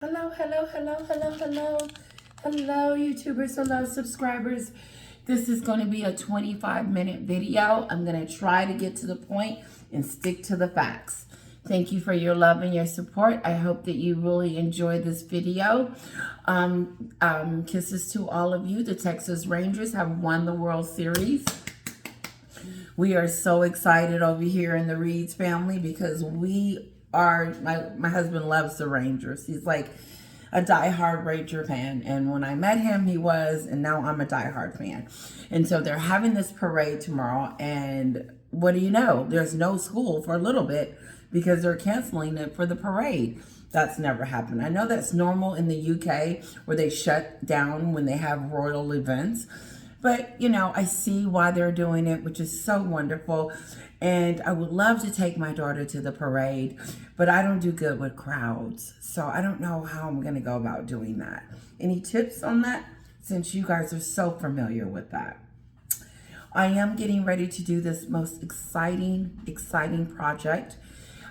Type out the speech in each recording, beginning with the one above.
Hello, hello, hello, hello, hello. Hello, YouTubers, hello, subscribers. This is going to be a 25-minute video. I'm going to try to get to the point and stick to the facts. Thank you for your love and your support. I hope that you really enjoy this video. Kisses to all of you. The Texas Rangers have won the World Series. We are so excited over here in the Reeds family because we are, my husband loves the Rangers. He's like a diehard Ranger fan. And when I met him, he was, and now I'm a diehard fan. And so they're having this parade tomorrow. And what do you know? There's no school for a little bit because they're canceling it for the parade. That's never happened. I know that's normal in the UK where they shut down when they have royal events. But, you know, I see why they're doing it, which is so wonderful. And I would love to take my daughter to the parade, but I don't do good with crowds. So I don't know how I'm going to go about doing that. Any tips on that? Since you guys are so familiar with that. I am getting ready to do this most exciting project.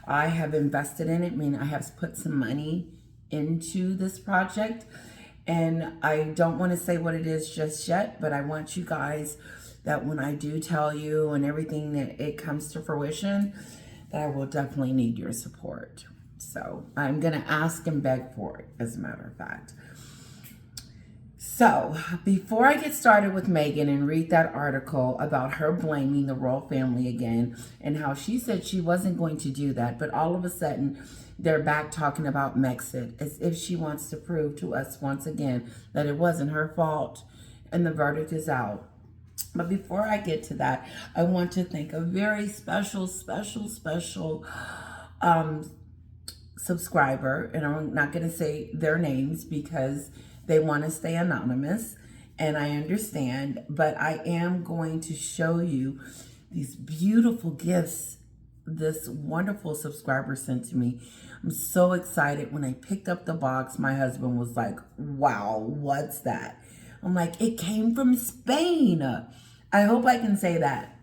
I have invested in it. I mean, I have put some money into this project. And I don't want to say what it is just yet, but I want you guys that when I do tell you and everything that it comes to fruition, that I will definitely need your support. So I'm going to ask and beg for it, as a matter of fact. So before I get started with Meghan and read that article about her blaming the royal family again and how she said she wasn't going to do that, but all of a sudden they're back talking about Mexit as if she wants to prove to us once again that it wasn't her fault and the verdict is out. But before I get to that, I want to thank a very special subscriber, and I'm not going to say their names because they want to stay anonymous, and I understand, but I am going to show you these beautiful gifts this wonderful subscriber sent to me. I'm so excited. When I picked up the box, my husband was like, wow, what's that? I'm like, it came from Spain. I hope I can say that.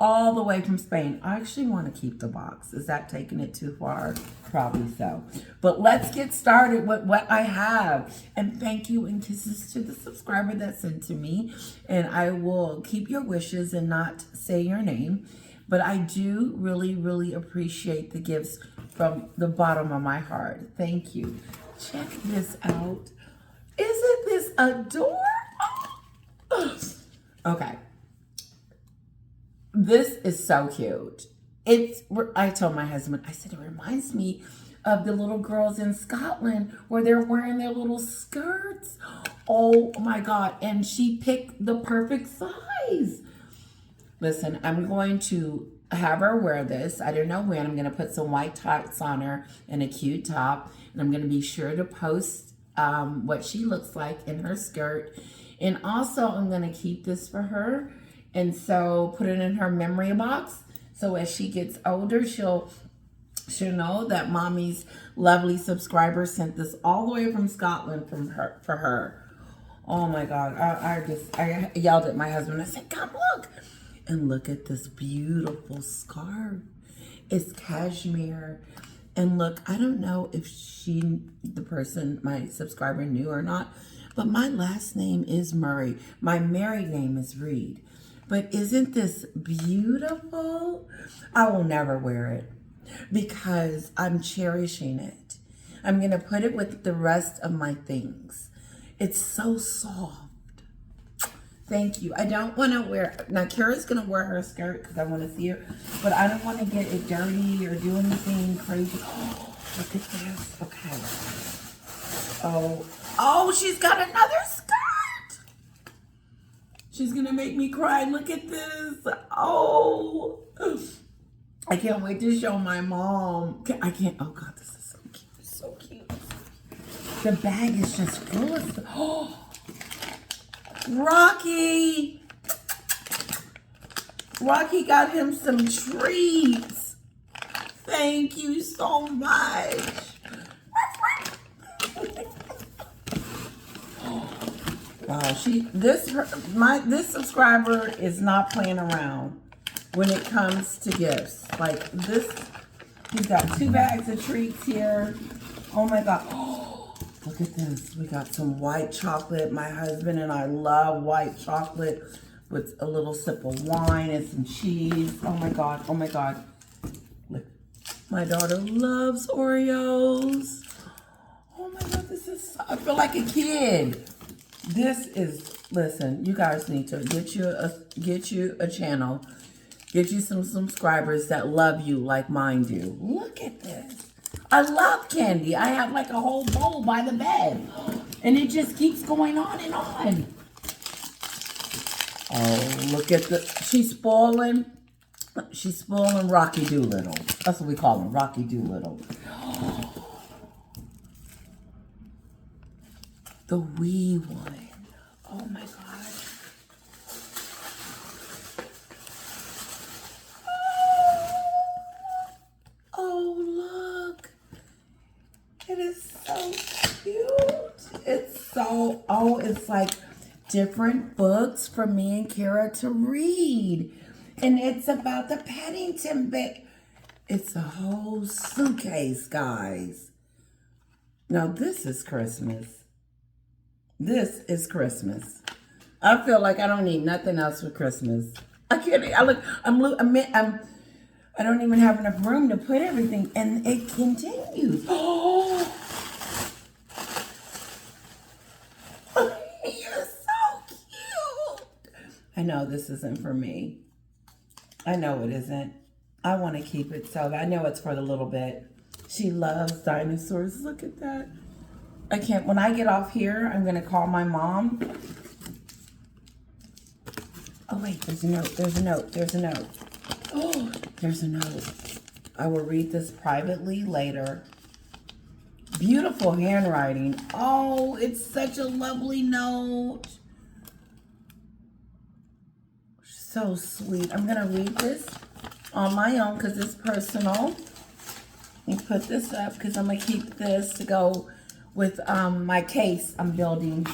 All the way from Spain. I actually want to keep the box. Is that taking it too far? Probably so. But let's get started with what I have. And thank you and kisses to the subscriber that sent to me. And I will keep your wishes and not say your name. But I do really appreciate the gifts from the bottom of my heart. Thank you. Check this out. Isn't this adorable? Okay. This is so cute. I told my husband, I said, it reminds me of the little girls in Scotland where they're wearing their little skirts. Oh my God. And she picked the perfect size. Listen, I'm going to have her wear this. I don't know when. I'm going to put some white tights on her and a cute top. And I'm going to be sure to post what she looks like in her skirt. And also, I'm going to keep this for her. And so put it in her memory box. So as she gets older, she'll know that mommy's lovely subscriber sent this all the way from Scotland for her. Oh my God. I yelled at my husband. I said, come look. And look at this beautiful scarf. It's cashmere. And look, I don't know if the person, my subscriber, knew or not, but my last name is Murray. My married name is Reed. But isn't this beautiful? I will never wear it because I'm cherishing it. I'm going to put it with the rest of my things. It's so soft. Thank you. I don't want to wear, now Cara's going to wear her skirt because I want to see her, but I don't want to get it dirty or do anything crazy. Oh, look at this. Okay. Oh, she's got another skirt. She's going to make me cry. Look at this. Oh, I can't wait to show my mom. I can't, oh God, this is so cute. So cute. The bag is just full of stuff. Oh. Rocky got him some treats. Thank you so much. Wow, this subscriber is not playing around when it comes to gifts. Like this, he's got 2 bags of treats here. Oh my God. Oh, Look at this. We got some white chocolate. My husband and I love white chocolate with a little sip of wine and some cheese. Oh my God. Oh my God. Look. My daughter loves Oreos. Oh my God. This is, I feel like a kid. This is, listen, you guys need to get you a channel. Get you some subscribers that love you like mine do. Look at this. I love candy. I have like a whole bowl by the bed. And it just keeps going on and on. Oh, look at she's spoiling Rocky Doolittle. That's what we call him, Rocky Doolittle. The wee one. Oh my God. Oh, look. It is so cute. It's so, it's like different books for me and Cara to read. And it's about the Paddington bit. It's a whole suitcase, guys. Now, this is Christmas. This is Christmas. I feel like I don't need nothing else for Christmas. I can't, I don't even have enough room to put everything, and it continues. Oh, you're so cute. I know this isn't for me. I know it isn't. I want to keep it, so I know it's for the little bit. She loves dinosaurs. Look at that. I can't, when I get off here, I'm going to call my mom. Oh, wait, there's a note. There's a note. There's a note. Oh, there's a note. I will read this privately later. Beautiful handwriting. Oh, it's such a lovely note. So sweet. I'm going to read this on my own because it's personal. Let me put this up because I'm going to keep this to go with my case I'm building.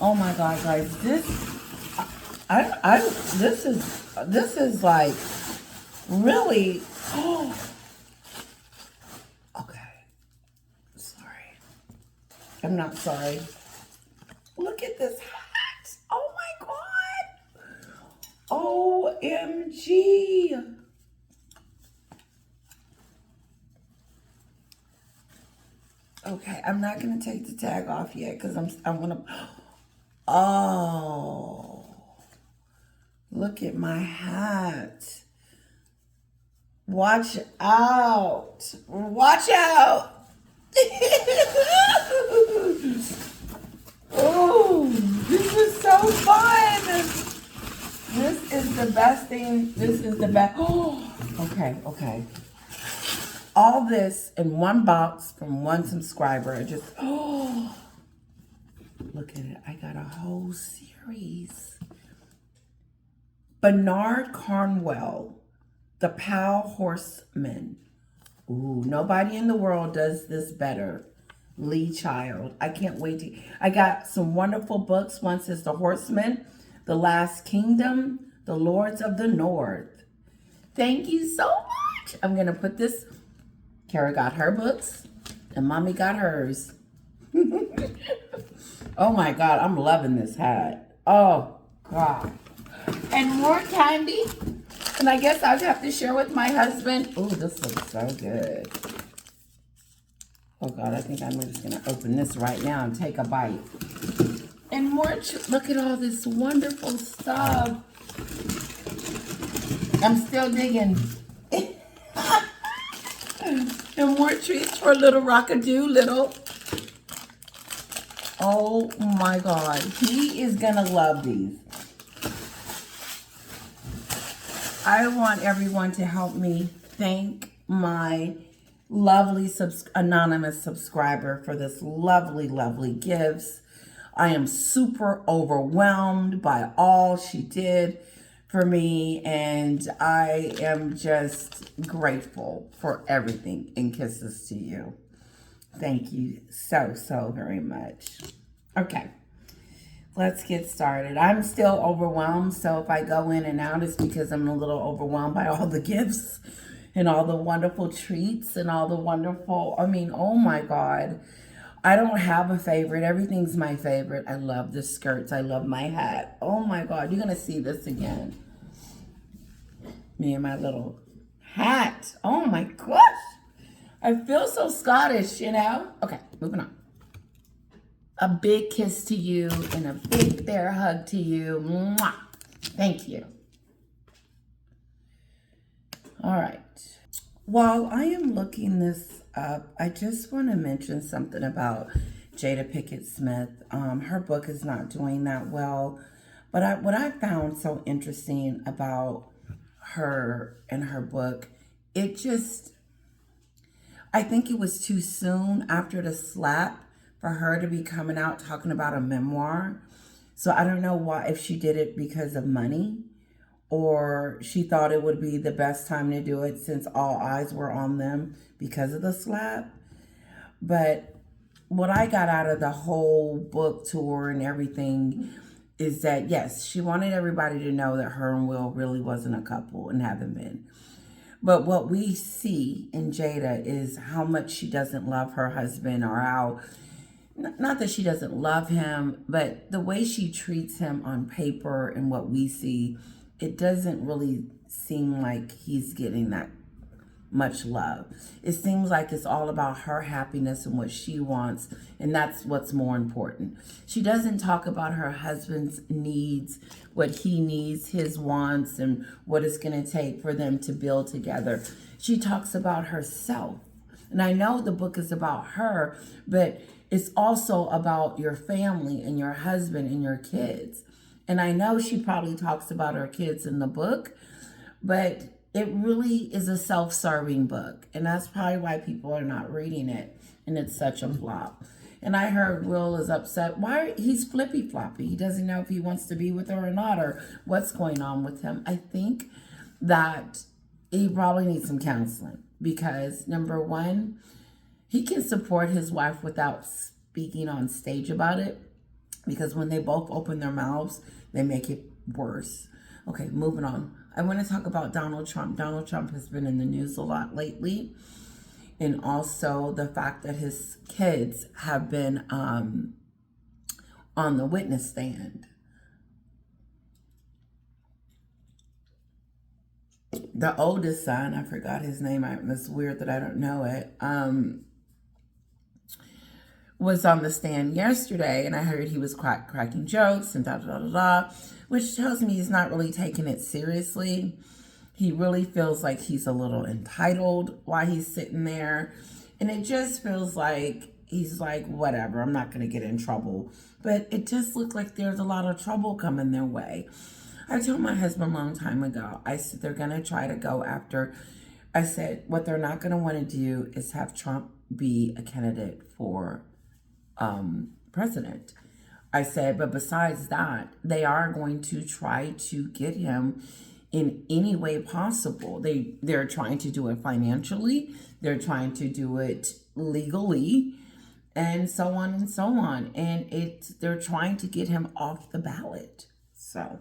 Oh my God, guys. This is like really, okay. Sorry. I'm not sorry. Look at this hat. Oh my God. OMG. Okay, I'm not going to take the tag off yet because I'm going to, oh, look at my hat. Watch out. Watch out. Oh, this is so fun. This is the best thing. This is the best. Oh, okay. All this in one box from one subscriber. Look at it. I got a whole series. Bernard Cornwell, The Pale Horseman. Ooh, nobody in the world does this better. Lee Child. I can't wait to. I got some wonderful books. One is The Horseman, The Last Kingdom, The Lords of the North. Thank you so much. I'm going to put this. Cara got her books, and Mommy got hers. Oh my God, I'm loving this hat. Oh God. And more candy. And I guess I'll have to share with my husband. Oh, this looks so good. Oh God, I think I'm just gonna open this right now and take a bite. And more, look at all this wonderful stuff. I'm still digging. And more treats for little Rockadoo. Oh my God. He is going to love these. I want everyone to help me thank my lovely anonymous subscriber for this lovely gifts. I am super overwhelmed by all she did for me, and I am just grateful for everything, and kisses to you. Thank you so very much. Okay, let's get started. I'm still overwhelmed, so if I go in and out, it's because I'm a little overwhelmed by all the gifts and all the wonderful treats and all the wonderful, I mean, oh my God. I don't have a favorite. Everything's my favorite. I love the skirts. I love my hat. Oh my God, you're gonna see this again. Me and my little hat. Oh my gosh. I feel so Scottish, you know? Okay, moving on. A big kiss to you and a big bear hug to you. Mwah. Thank you. All right. While I am looking this up, I just want to mention something about Jada Pinkett Smith. Her book is not doing that well, but what I found so interesting about her and her book, I think it was too soon after the slap for her to be coming out talking about a memoir. So I don't know why, if she did it because of money, or she thought it would be the best time to do it since all eyes were on them because of the slap. But what I got out of the whole book tour and everything is that, yes, she wanted everybody to know that her and Will really wasn't a couple and haven't been. But what we see in Jada is how much she doesn't love her husband, or how, not that she doesn't love him, but the way she treats him on paper and what we see, it doesn't really seem like he's getting that much love. It seems like it's all about her happiness and what she wants, and that's what's more important. She doesn't talk about her husband's needs, what he needs, his wants, and what it's going to take for them to build together. She talks about herself. And I know the book is about her, but it's also about your family and your husband and your kids. And I know she probably talks about her kids in the book, but it really is a self-serving book. And that's probably why people are not reading it. And it's such a flop. And I heard Will is upset. He's flippy-floppy. He doesn't know if he wants to be with her or not, or what's going on with him. I think that he probably needs some counseling, because number one, he can support his wife without speaking on stage about it, because when they both open their mouths, they make it worse. Okay, moving on. I want to talk about Donald Trump. Donald Trump has been in the news a lot lately, and also the fact that his kids have been on the witness stand. The oldest son, I forgot his name. It's weird that I don't know it. Was on the stand yesterday, and I heard he was cracking jokes and which tells me he's not really taking it seriously. He really feels like he's a little entitled while he's sitting there, and it just feels like he's like, whatever, I'm not going to get in trouble. But it just looked like there's a lot of trouble coming their way. I told my husband a long time ago, I said they're going to try to go after, I said what they're not going to want to do is have Trump be a candidate for president. I said, but besides that, they are going to try to get him in any way possible. They're trying to do it financially. They're trying to do it legally, and so on and so on. And they're trying to get him off the ballot. So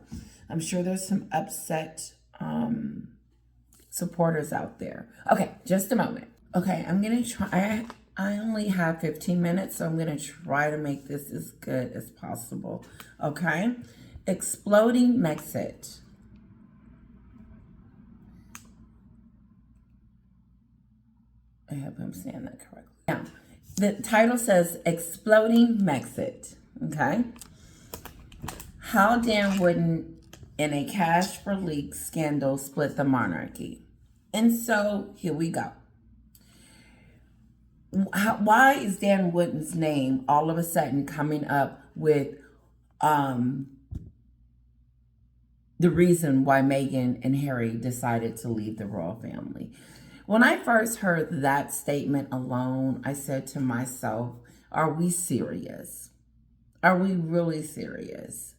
I'm sure there's some upset supporters out there. Okay, just a moment. Okay, I'm going to try. I only have 15 minutes, so I'm going to try to make this as good as possible. Okay? Exploding Mexit. I hope I'm saying that correctly. Now, the title says Exploding Mexit. Okay? How Dan Wooden in a cash for leaks scandal split the monarchy. And so, here we go. Why is Dan Wooden's name all of a sudden coming up with the reason why Meghan and Harry decided to leave the royal family? When I first heard that statement alone, I said to myself, are we serious? Are we really serious?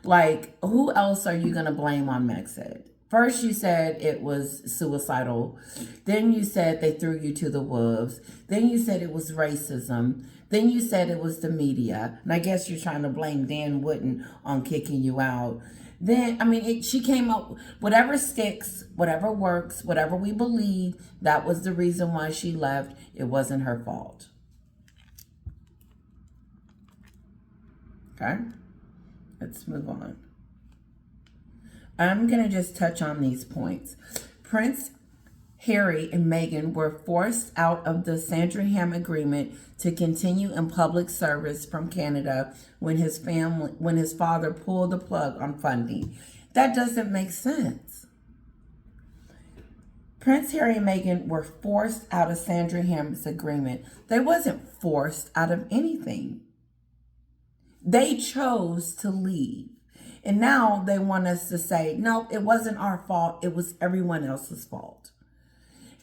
Like, who else are you going to blame on Mexit? First, you said it was suicidal. Then you said they threw you to the wolves. Then you said it was racism. Then you said it was the media. And I guess you're trying to blame Dan Wooden on kicking you out. Then, I mean, she came up, whatever sticks, whatever works, whatever we believe, that was the reason why she left. It wasn't her fault. Okay, let's move on. I'm going to just touch on these points. Prince Harry and Meghan were forced out of the Sandringham agreement to continue in public service from Canada when his father pulled the plug on funding. That doesn't make sense. Prince Harry and Meghan were forced out of Sandringham's agreement. They wasn't forced out of anything. They chose to leave. And now they want us to say, no, it wasn't our fault. It was everyone else's fault.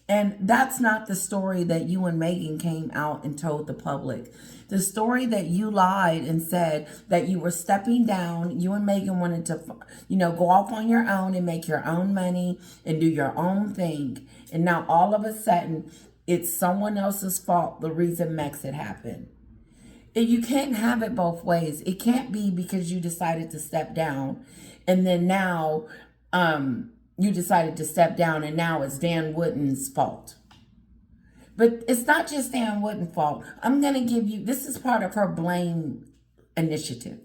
And that's not the story that you and Meghan came out and told the public. The story that you lied and said that you were stepping down, you and Meghan wanted to, go off on your own and make your own money and do your own thing. And now all of a sudden, it's someone else's fault, the reason Mexit happened. You can't have it both ways. It can't be because you decided to step down and then now you decided to step down and now it's Dan Wooden's fault. But it's not just Dan Wooden's fault. I'm going to give you, this is part of her blame initiative.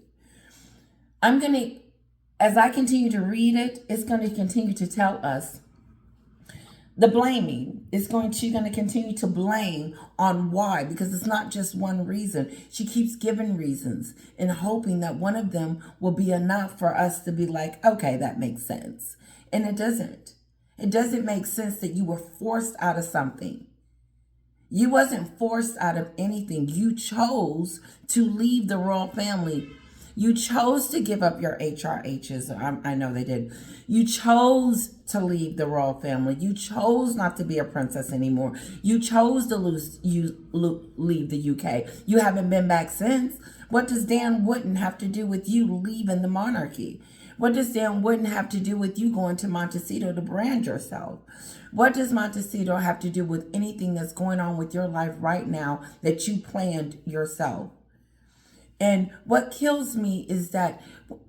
As I continue to read it, it's going to continue to tell us the blaming is she's going to continue to blame on why, because it's not just one reason. She keeps giving reasons and hoping that one of them will be enough for us to be like, okay, that makes sense. And it doesn't. It doesn't make sense that you were forced out of something. You wasn't forced out of anything. You chose to leave the royal family. You chose to give up your HRHs. I know they did. You chose to leave the royal family. You chose not to be a princess anymore. You chose to leave the UK. You haven't been back since. What does Dan Wooden have to do with you leaving the monarchy? What does Dan Wooden have to do with you going to Montecito to brand yourself? What does Montecito have to do with anything that's going on with your life right now that you planned yourself? And what kills me is that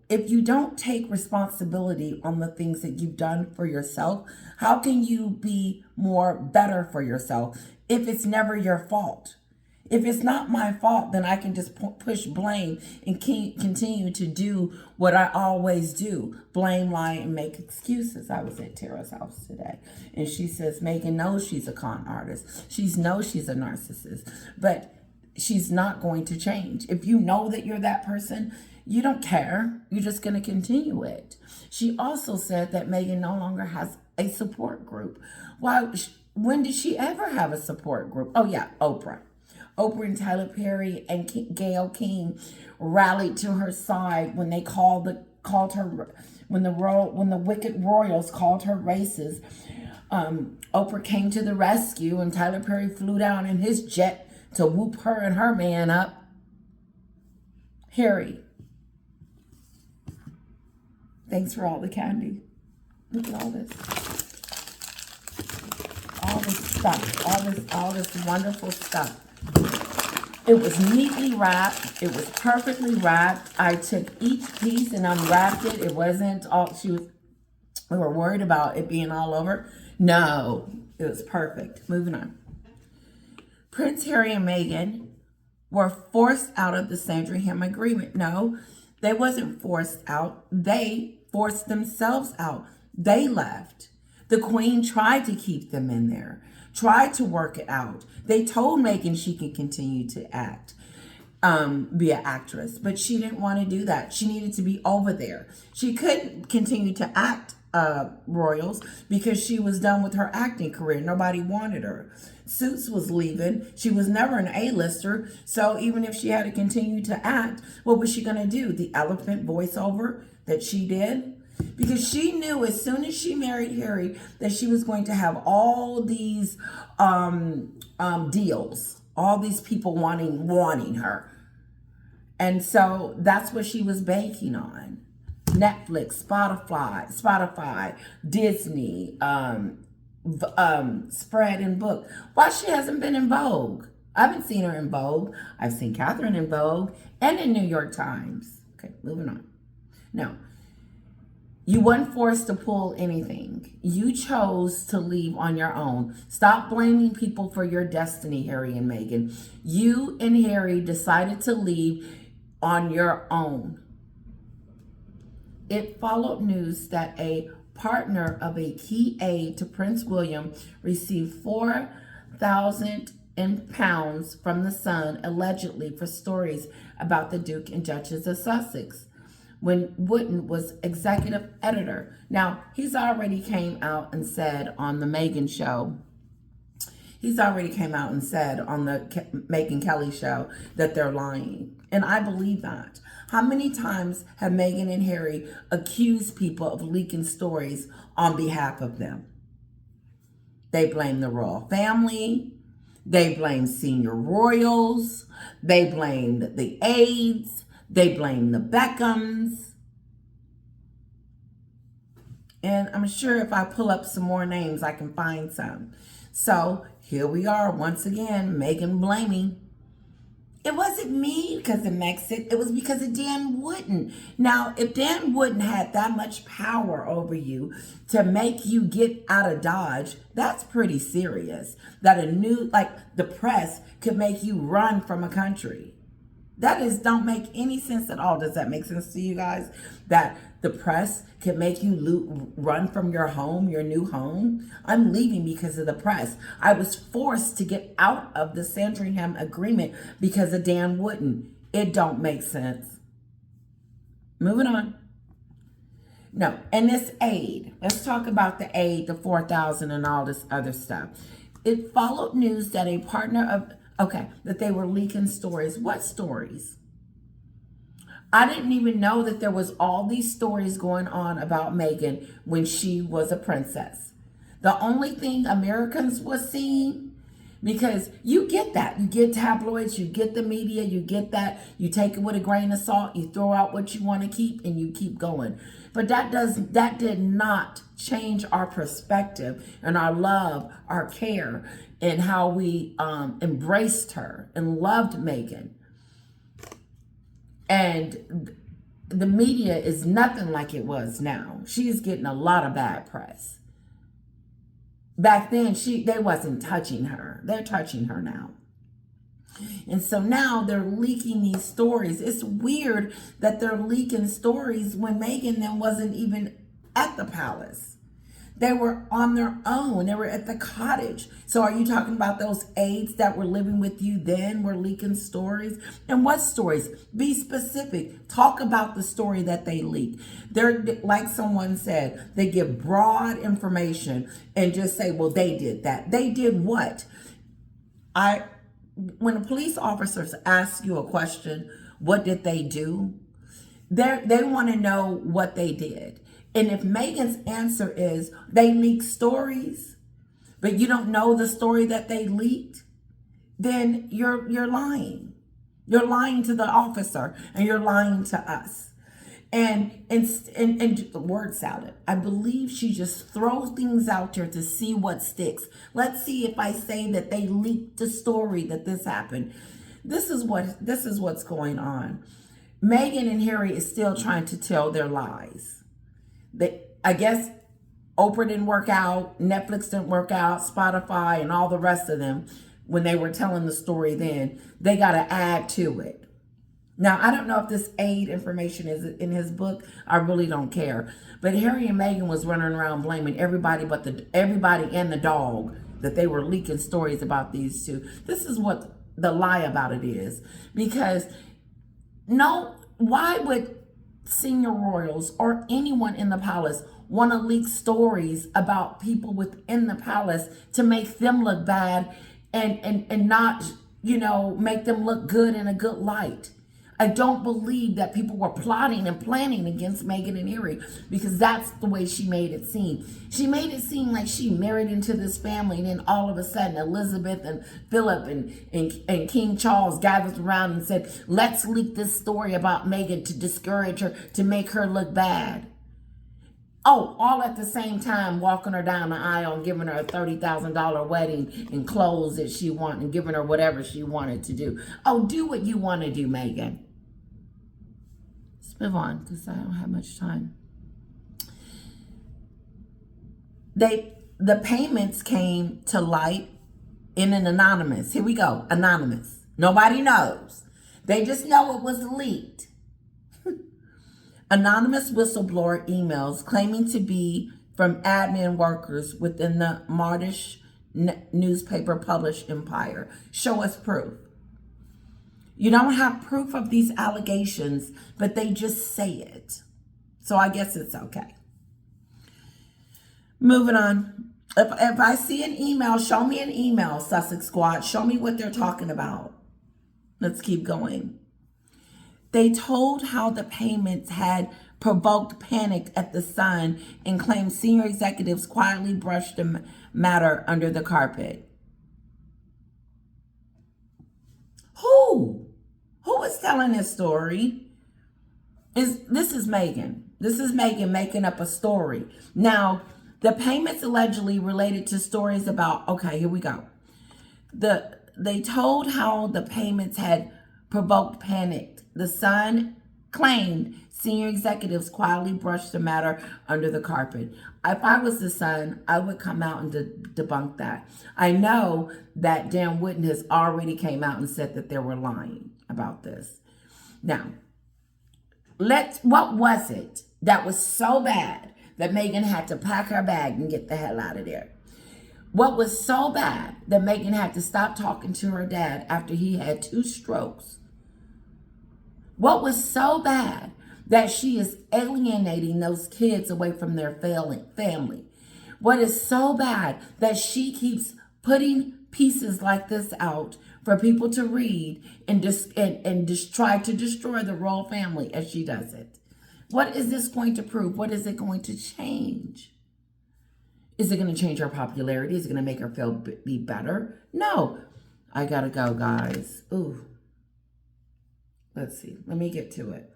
if you don't take responsibility on the things that you've done for yourself, how can you be better for yourself if it's never your fault? If it's not my fault, then I can just push blame and continue to do what I always do. Blame, lie, and make excuses. I was at Tara's house today, and she says Meghan knows she's a con artist. She knows she's a narcissist, but she's not going to change. If you know that you're that person, you don't care. You're just going to continue it. She also said that Meghan no longer has a support group. Why? When did she ever have a support group? Oh yeah, Oprah. Oprah and Tyler Perry and Gayle King rallied to her side when they when the wicked royals called her racist. Oprah came to the rescue and Tyler Perry flew down in his jet to whoop her and her man up. Harry, thanks for all the candy. Look at all this. All this stuff. All this wonderful stuff. It was neatly wrapped. It was perfectly wrapped. I took each piece and unwrapped it. It wasn't all, we were worried about it being all over. No, it was perfect. Moving on. Prince Harry and Meghan were forced out of the Sandringham agreement. No, they wasn't forced out. They forced themselves out. They left. The Queen tried to keep them in there, tried to work it out. They told Meghan she could continue to act, be an actress, but she didn't want to do that. She needed to be over there. She couldn't continue to act royals because she was done with her acting career. Nobody wanted her. Suits was leaving. She was never an A-lister. So even if she had to continue to act, what was she going to do? The elephant voiceover that she did? Because she knew as soon as she married Harry that she was going to have all these deals, all these people wanting her. And so that's what she was banking on. Netflix, Spotify, Disney, Spread and Book. Why she hasn't been in Vogue? I haven't seen her in Vogue. I've seen Catherine in Vogue and in New York Times. Okay, moving on. No, you weren't forced to pull anything. You chose to leave on your own. Stop blaming people for your destiny, Harry and Meghan. You and Harry decided to leave. on your own. It followed news that a partner of a key aide to Prince William received 4,000 pounds from the Sun, allegedly for stories about the Duke and Duchess of Sussex, when Wooden was executive editor. Now, he's already came out and said on the Meghan show, he's already came out and said on the Megyn Kelly show that they're lying. And I believe that. How many times have Meghan and Harry accused people of leaking stories on behalf of them? They blame the royal family. They blame senior royals. They blame the aides. They blame the Beckhams. And I'm sure if I pull up some more names, I can find some. So here we are once again, Meghan blaming. It wasn't me because of Mexit. It was because of Dan Wooden. Now, if Dan Wooden had that much power over you to make you get out of Dodge, that's pretty serious. That the press could make you run from a country. That don't make any sense at all. Does that make sense to you guys? That the press can make you run from your home, your new home? I'm leaving because of the press. I was forced to get out of the Sandringham agreement because of Dan Wooden. It don't make sense. Moving on. No, and this aid. Let's talk about the aid, the 4,000 and all this other stuff. It followed news that a partner of that they were leaking stories. What stories? I didn't even know that there was all these stories going on about Meghan when she was a princess. The only thing Americans was seeing, because you get that. You get tabloids, you get the media, you get that. You take it with a grain of salt, you throw out what you want to keep, and you keep going. But that did not change our perspective and our love, our care, and how we embraced her and loved Meghan. And the media is nothing like it was now. She is getting a lot of bad press. Back then, they wasn't touching her. They're touching her now. And so now they're leaking these stories. It's weird that they're leaking stories when Meghan then wasn't even at the palace. They were on their own. They were at the cottage. So are you talking about those aides that were living with you then were leaking stories? And what stories? Be specific. Talk about the story that they leaked. They're, like someone said, they give broad information and just say, well, they did that. They did what? When police officers ask you a question, what did they do? They want to know what they did. And if Meghan's answer is they leak stories, but you don't know the story that they leaked, then you're lying. You're lying to the officer and you're lying to us. And word salad. I believe she just throws things out there to see what sticks. Let's see if I say that they leaked the story that this happened. This is what's going on. Meghan and Harry is still trying to tell their lies. I guess Oprah didn't work out, Netflix didn't work out, Spotify and all the rest of them, when they were telling the story then, they got to add to it. Now, I don't know if this aid information is in his book. I really don't care. But Harry and Meghan was running around blaming everybody everybody and the dog that they were leaking stories about these two. This is what the lie about it is. Because why would senior royals or anyone in the palace want to leak stories about people within the palace to make them look bad and not, make them look good in a good light? I don't believe that people were plotting and planning against Meghan and Harry, because that's the way she made it seem. She made it seem like she married into this family, and then all of a sudden Elizabeth and Philip and King Charles gathered around and said, let's leak this story about Meghan to discourage her, to make her look bad. Oh, all at the same time walking her down the aisle and giving her a $30,000 wedding and clothes that she wanted and giving her whatever she wanted to do. Oh, do what you want to do, Meghan. Let's move on because I don't have much time. The payments came to light in an anonymous. Here we go, anonymous. Nobody knows. They just know it was leaked. Anonymous whistleblower emails claiming to be from admin workers within the Martish newspaper published Empire. Show us proof. You don't have proof of these allegations, but they just say it. So I guess it's okay. Moving on. If I see an email, show me an email, Sussex Squad. Show me what they're talking about. Let's keep going. They told how the payments had provoked panic at the Sun and claimed senior executives quietly brushed the matter under the carpet. Who? Who is telling this story? This is Meghan. This is Meghan making up a story. Now, the payments allegedly related to stories about, okay, here we go. They told how the payments had provoked panic. The Sun claimed senior executives quietly brushed the matter under the carpet. If I was the Sun, I would come out and debunk that. I know that Dan Whitten has already came out and said that they were lying about this. Now, what was it that was so bad that Meghan had to pack her bag and get the hell out of there? What was so bad that Meghan had to stop talking to her dad after he had 2 strokes? What was so bad that she is alienating those kids away from their family? What is so bad that she keeps putting pieces like this out for people to read and just try to destroy the royal family as she does it? What is this going to prove? What is it going to change? Is it going to change her popularity? Is it going to make her feel be better? No. I gotta go, guys. Ooh. Let's see. Let me get to it.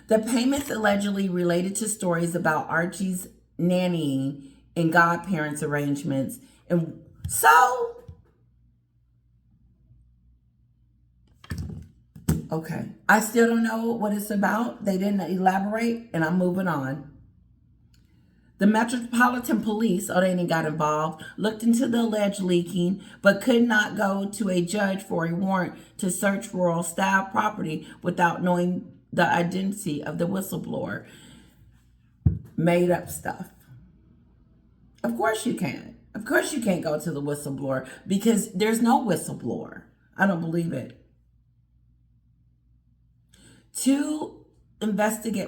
The payments allegedly related to stories about Archie's nannying and godparents' arrangements. And so, okay. I still don't know what it's about. They didn't elaborate, and I'm moving on. The Metropolitan Police, they ain't got involved, looked into the alleged leaking, but could not go to a judge for a warrant to search royal staff property without knowing the identity of the whistleblower. Made up stuff. Of course you can. Of course you can't go to the whistleblower because there's no whistleblower. I don't believe it. 2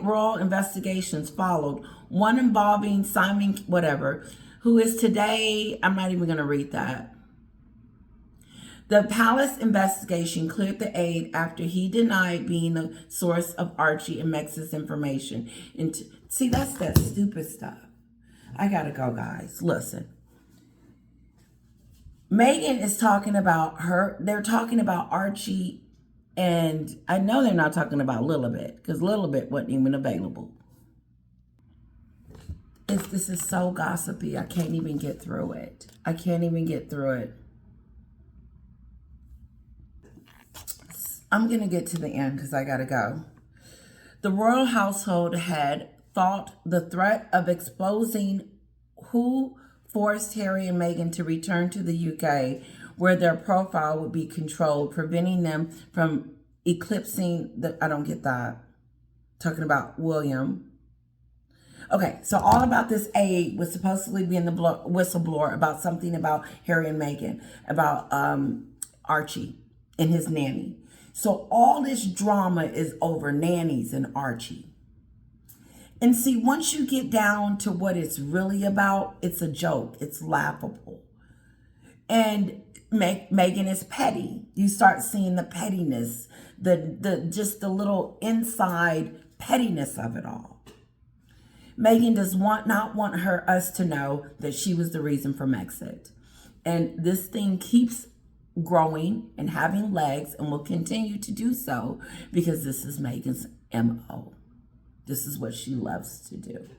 royal investigations followed, one involving Simon whatever, who is today, I'm not even going to read that. The palace investigation cleared the aide after he denied being the source of Archie and Mexit's information. And see, that's that stupid stuff. I gotta go, guys. Listen. Meghan is talking about they're talking about Archie. And I know they're not talking about Lilibet because Lilibet wasn't even available. This is so gossipy. I can't even get through it. I can't even get through it. I'm going to get to the end because I got to go. The royal household had thought the threat of exposing who forced Harry and Meghan to return to the UK, where their profile would be controlled, preventing them from eclipsing I don't get that. Talking about William. Okay, so all about this aide was supposedly being the whistleblower about something about Harry and Meghan, about Archie and his nanny. So all this drama is over nannies and Archie. And see, once you get down to what it's really about, it's a joke. It's laughable. And Meghan is petty. You start seeing the pettiness, just the little inside pettiness of it all. Meghan does not want us to know that she was the reason for Mexit. And this thing keeps growing and having legs and will continue to do so because this is Meghan's MO. This is what she loves to do.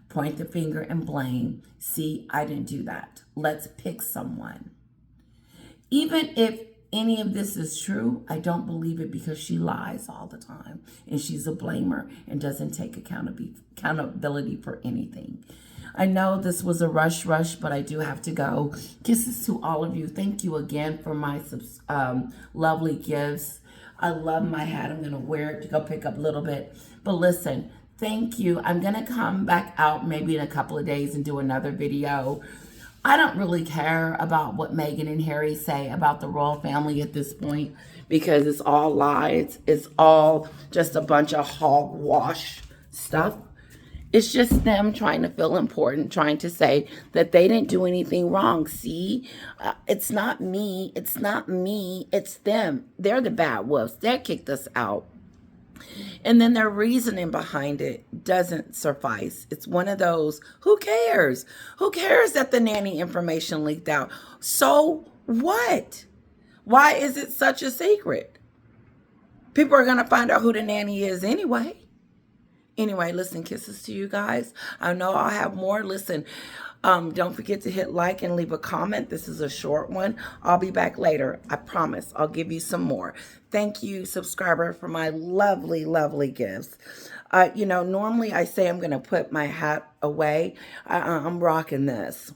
Point the finger and blame. See, I didn't do that. Let's pick someone. Even if any of this is true, I don't believe it because she lies all the time and she's a blamer and doesn't take accountability for anything. I know this was a rush, but I do have to go. Kisses to all of you. Thank you again for my lovely gifts. I love my hat. I'm going to wear it to go pick up a little bit. But listen, thank you. I'm going to come back out maybe in a couple of days and do another video. I don't really care about what Meghan and Harry say about the royal family at this point because it's all lies. It's all just a bunch of hogwash stuff. It's just them trying to feel important, trying to say that they didn't do anything wrong. See, it's not me. It's not me. It's them. They're the bad wolves. They kicked us out. And then their reasoning behind it doesn't suffice. It's one of those, who cares? Who cares that the nanny information leaked out? So what? Why is it such a secret? People are going to find out who the nanny is anyway. Anyway, listen, kisses to you guys. I know I'll have more. Listen, don't forget to hit like and leave a comment. This is a short one. I'll be back later. I promise. I'll give you some more. Thank you, subscriber, for my lovely, lovely gifts. Normally I say I'm going to put my hat away. I'm rocking this.